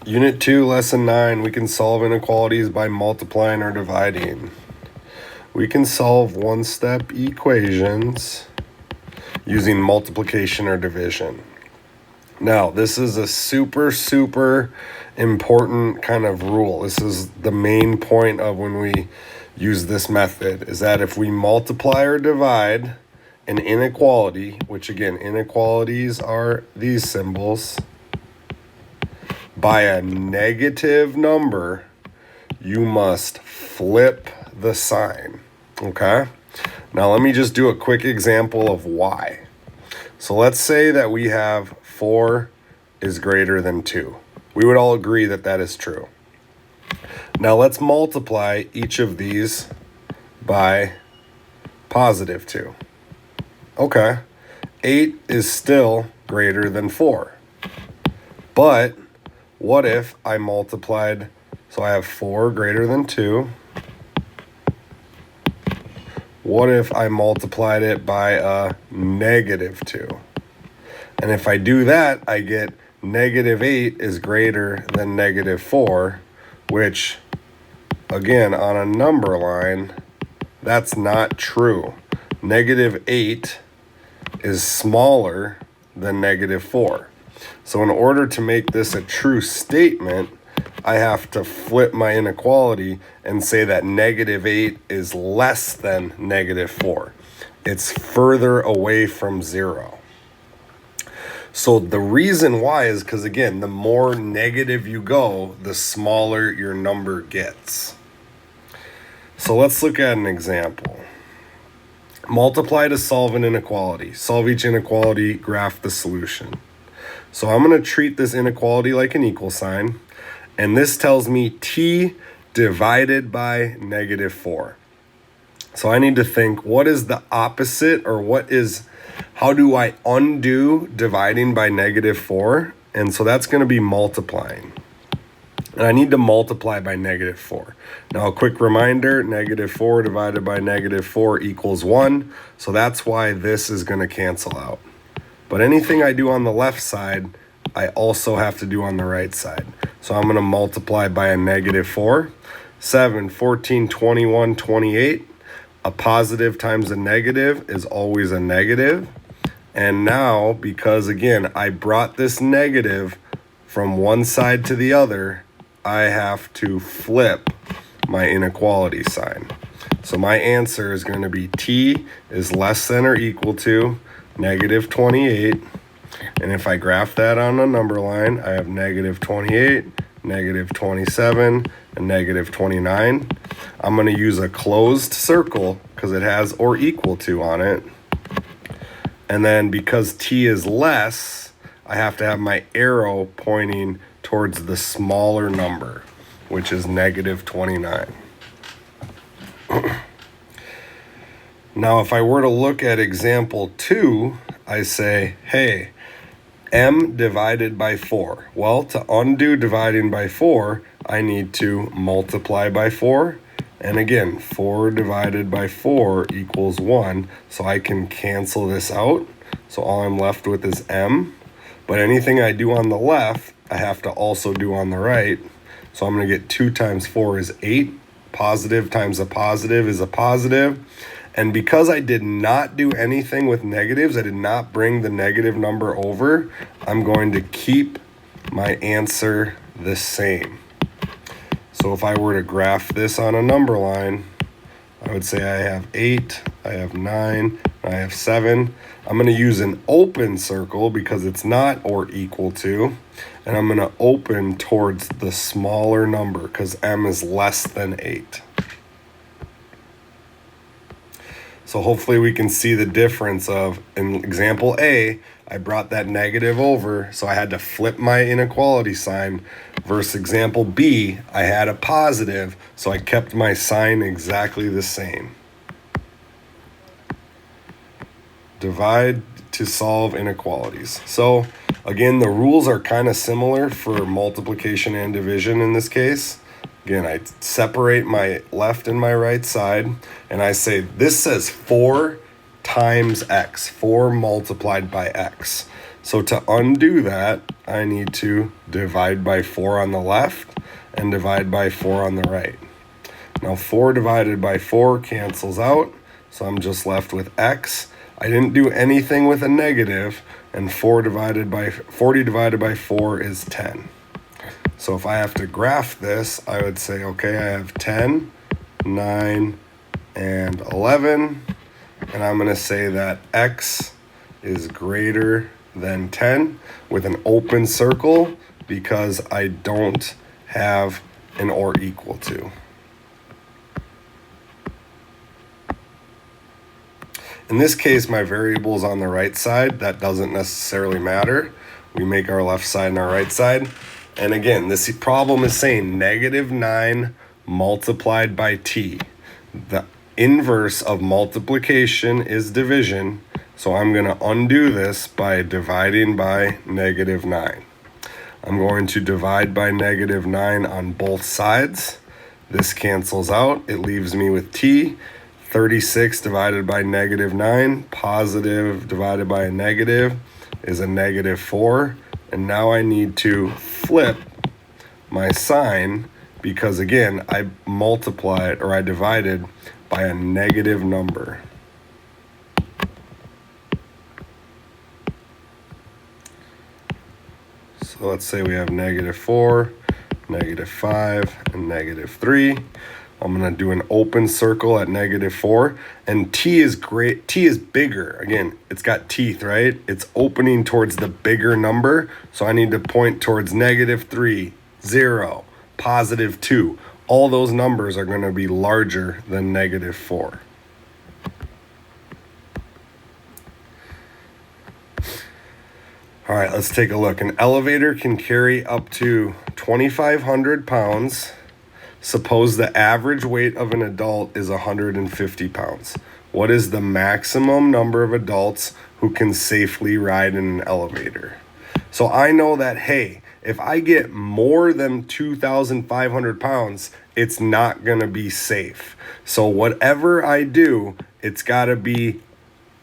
Unit 2, Lesson 9, we can solve inequalities by multiplying or dividing. We can solve one-step equations using multiplication or division. Now, this is a super important kind of rule. This is the main point of when we use this method, is that if we multiply or divide an inequality, which again, inequalities are these symbols, by a negative number, you must flip the sign, okay? Now let me just do a quick example of why. So let's say that we have 4 is greater than 2. We would all agree that that is true. Now let's multiply each of these by positive 2. Okay, 8 is still greater than 4. But what if I multiplied, so I have 4 greater than 2. What if I multiplied it by a negative 2? And if I do that, I get negative 8 is greater than negative 4, which, again, on a number line, that's not true. Negative 8 is smaller than negative 4. So in order to make this a true statement, I have to flip my inequality and say that negative 8 is less than negative 4. It's further away from 0. So the reason why is because, again, the more negative you go, the smaller your number gets. So let's look at an example. Multiply to solve an inequality. Solve each inequality, graph the solution. So I'm going to treat this inequality like an equal sign. And this tells me t divided by negative 4. So I need to think, what is the opposite, or how do I undo dividing by negative 4? And so that's going to be multiplying. And I need to multiply by negative 4. Now, a quick reminder, negative 4 divided by negative 4 equals 1. So that's why this is going to cancel out. But anything I do on the left side, I also have to do on the right side. So I'm going to multiply by a negative 4. 7, 14, 21, 28. A positive times a negative is always a negative. And now, because again, I brought this negative from one side to the other, I have to flip my inequality sign. So my answer is going to be t is less than or equal to negative 28. And if I graph that on a number line, I have negative 28, negative 27, and negative 29. I'm going to use a closed circle because it has or equal to on it. And then because t is less, I have to have my arrow pointing towards the smaller number, which is negative 29. Now, if I were to look at example 2, I say, hey, m divided by 4. Well, to undo dividing by 4, I need to multiply by 4. And again, 4 divided by 4 equals 1. So I can cancel this out. So all I'm left with is m. But anything I do on the left, I have to also do on the right. So I'm going to get 2 times 4 is 8. Positive times a positive is a positive. And because I did not do anything with negatives, I did not bring the negative number over, I'm going to keep my answer the same. So if I were to graph this on a number line, I would say I have 8, I have 9, I have 7. I'm going to use an open circle because it's not or equal to, and I'm going to open towards the smaller number because m is less than 8. So hopefully we can see the difference of, in example A, I brought that negative over, so I had to flip my inequality sign, versus example B, I had a positive, so I kept my sign exactly the same. Divide to solve inequalities. So again, the rules are kind of similar for multiplication and division in this case. Again, I separate my left and my right side, and I say this says 4 times x, 4 multiplied by x. So to undo that, I need to divide by 4 on the left and divide by 4 on the right. Now 4 divided by 4 cancels out, so I'm just left with x. I didn't do anything with a negative, and 40 divided by 4 is 10. So if I have to graph this, I would say, okay, I have 10, 9, and 11, and I'm going to say that x is greater than 10 with an open circle because I don't have an or equal to. In this case, my variable is on the right side. That doesn't necessarily matter. We make our left side and our right side. And again, this problem is saying -9 multiplied by t. The inverse of multiplication is division. So I'm going to undo this by dividing by -9. I'm going to divide by -9 on both sides. This cancels out. It leaves me with t. 36 divided by -9, positive divided by a negative is a -4. And now I need to flip my sign because, again, I multiplied or I divided by a negative number. So let's say we have -4, -5, and -3. I'm going to do an open circle at -4, and t is great. T is bigger. Again, it's got teeth, right? It's opening towards the bigger number, so I need to point towards -3, 0, +2. All those numbers are going to be larger than -4. All right, let's take a look. An elevator can carry up to 2,500 pounds. Suppose the average weight of an adult is 150 pounds. What is the maximum number of adults who can safely ride in an elevator? So I know that, hey, if I get more than 2,500 pounds, it's not going to be safe. So whatever I do, it's got to be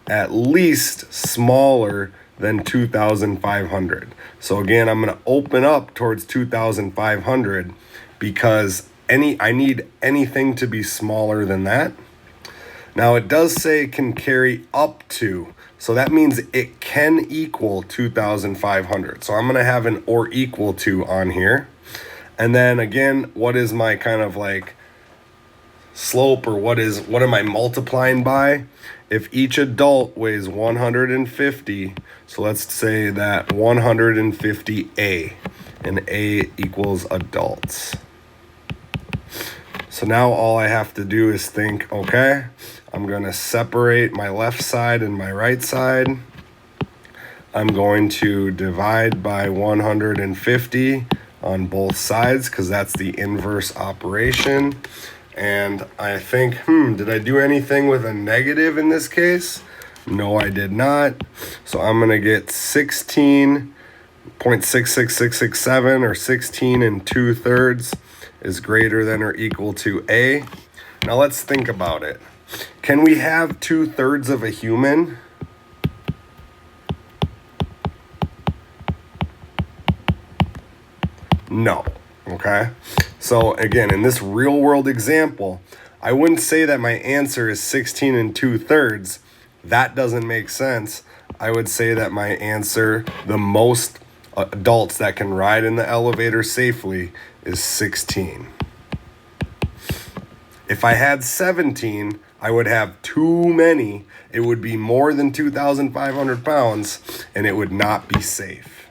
at least smaller than 2,500. So again, I'm going to open up towards 2,500 because I need anything to be smaller than that. Now it does say it can carry up to, so that means it can equal 2,500. So I'm going to have an or equal to on here. And then again, what is my kind of like slope, or what am I multiplying by? If each adult weighs 150, so let's say that 150A, and A equals adults. So now all I have to do is think, okay, I'm going to separate my left side and my right side. I'm going to divide by 150 on both sides because that's the inverse operation. And I think, did I do anything with a negative in this case? No, I did not. So I'm going to get 16.66667, or 16 2/3 is greater than or equal to A. Now let's think about it. Can we have 2/3 of a human? No. Okay. So again, in this real world example, I wouldn't say that my answer is 16 2/3. That doesn't make sense. I would say that my answer, the most adults that can ride in the elevator safely, is 16. If I had 17, I would have too many. It would be more than 2,500 pounds, and it would not be safe.